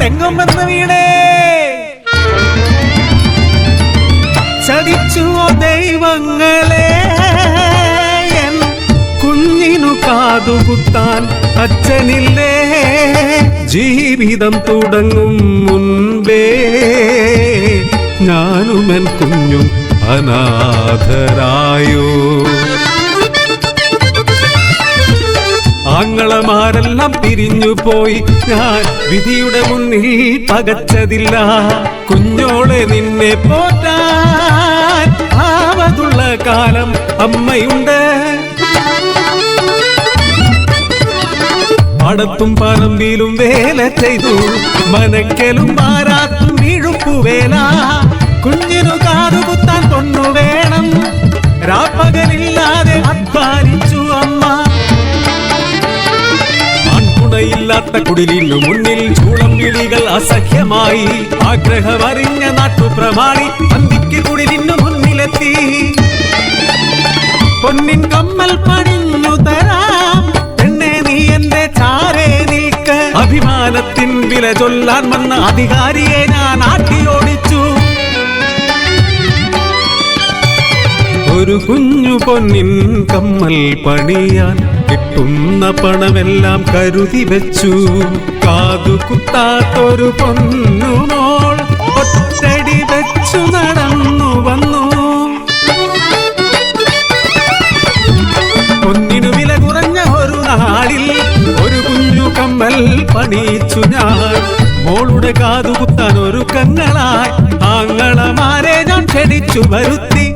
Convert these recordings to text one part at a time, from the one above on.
എങ്ങും വന്ന് വീണേ ചതിച്ചുവോ ദൈവങ്ങളെ എൻ കുഞ്ഞിനു കാതുകുത്താൻ അച്ഛനില്ലേ ജീവിതം തുടങ്ങും മുൻപേ ഞാനും എൻ കുഞ്ഞും അനാഥരായോ ആങ്ങളമാരെല്ലാം പിരിഞ്ഞു പോയി ഞാൻ വിധിയുടെ മുന്നിൽ പകച്ചതില്ല കുഞ്ഞോളെ നിന്നെ പോറ്റാൻ ആവതുള്ള കാലം അമ്മയുണ്ട് പാടത്തും പറമ്പിലും വേല ചെയ്തു മനക്കലും മാറാത്തും വീഴുപ്പുവേല കുഞ്ഞിനു കാതുകുത്താൻ പൊന്നു വേണം രാപ്പകലില്ലാതെ അധ്വാനിച്ചു അമ്മ ആൺകുണയില്ലാത്ത കുടിലിനു മുന്നിൽ ചൂളം വിളികൾ അസഖ്യമായി ആഗ്രഹമറിഞ്ഞ നാട്ടുപ്രമാണി അന്തിക്ക് കുടിലിനു മുന്നിലെത്തി പൊന്നിൻ കമ്മൽ പണിഞ്ഞു തരാം പെണ്ണെ നീ എന്റെ ചാരേ നിൽക്ക അഭിമാനത്തിൻ വില ചൊല്ലാൻ വന്ന അധികാരിയെ ഞാൻ ആട്ടിയോടിച്ചു ഒരു കുഞ്ഞു പൊന്നിൻ കമ്മൽ പണിയാൻ കിട്ടുന്ന പണമെല്ലാം കരുതി വെച്ചു കാതുകുത്താത്തൊരു പൊന്നുമോൾ ഒറ്റടി വെച്ചു നടന്നു വന്നു പൊന്നിനു വില കുറഞ്ഞ ഒരു നാളിൽ ഒരു കുഞ്ഞു കമ്മൽ പണിയിച്ചു ഞാൻ മോളുടെ കാതുകുത്താൻ ഒരു കങ്ങളായി ആങ്ങളമാരെ ഞാൻ ക്ഷണിച്ചു വരുത്തി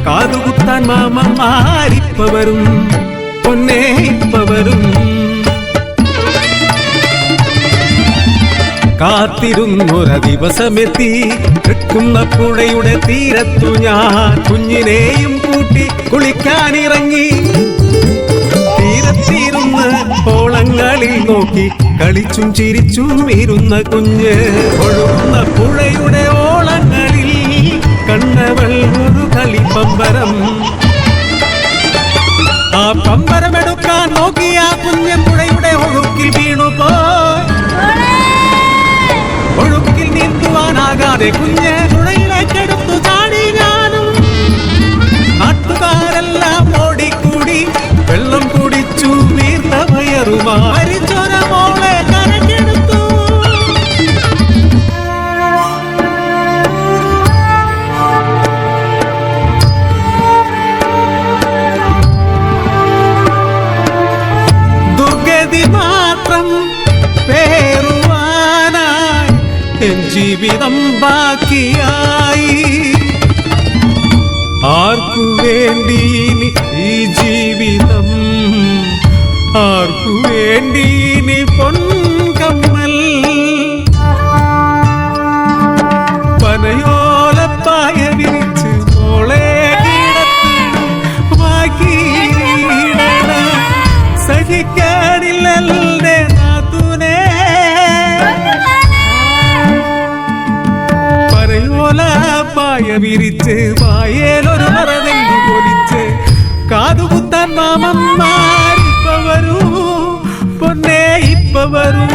കാതുകുത്താൻ മാമന്മാരിപ്പവരും പൊന്നേ ഇപ്പവരും കാത്തിരുന്നൊര ദിവസമെത്തി കിട്ടുന്ന പുഴയുടെ തീരത്തു ഞാൻ കുഞ്ഞിനെയും കൂട്ടി കുളിക്കാനിറങ്ങി തീരത്തിരുന്ന് ഓളങ്ങളിൽ നോക്കി കളിച്ചും ചിരിച്ചും ഇരുന്ന കുഞ്ഞ് ഒഴുകുന്ന പുഴയുടെ ഓളങ്ങളിൽ കണ്ണവൾ ഒരു കളിപ്പമ്പരം ആ പമ്പരമെടുക്കാൻ നോക്കിയ കുഞ്ഞ് പുഴയുടെ ഒഴുക്കിൽ വീണുപോയി ഒഴുക്കിൽ നീന്തുവാനാകാതെ കുഞ്ഞ് പുഴയിലേക്കെടുത്തു ചാടി ഞാനും നാട്ടുകാരെല്ലാം ഓടിക്കൂടി വെള്ളം കുടിച്ചു വീർത്ത വയറുമായി ചൊര മോളെ കരക്കെടുത്തു മാത്രം പേറുവാനായി എൻ ജീവിതം ബാക്കിയായി ആർക്കു വേണ്ടി ഈ ജീവിതം ആർക്കു വേണ്ടി പൊൻകമ്മൽ പനയോലപ്പായ വിരിച്ച് മോളെ സഹിക്കാനില്ലേ നാത്തൂനെ പറയോലപ്പായ വിരിച്ച് വായേലൊരു മറന്നെങ്കു പൊലിച്ച് കാതുകുത്താൻ മാമന്മാരിപ്പ വരൂ പൊന്നേ ഇപ്പ വരൂ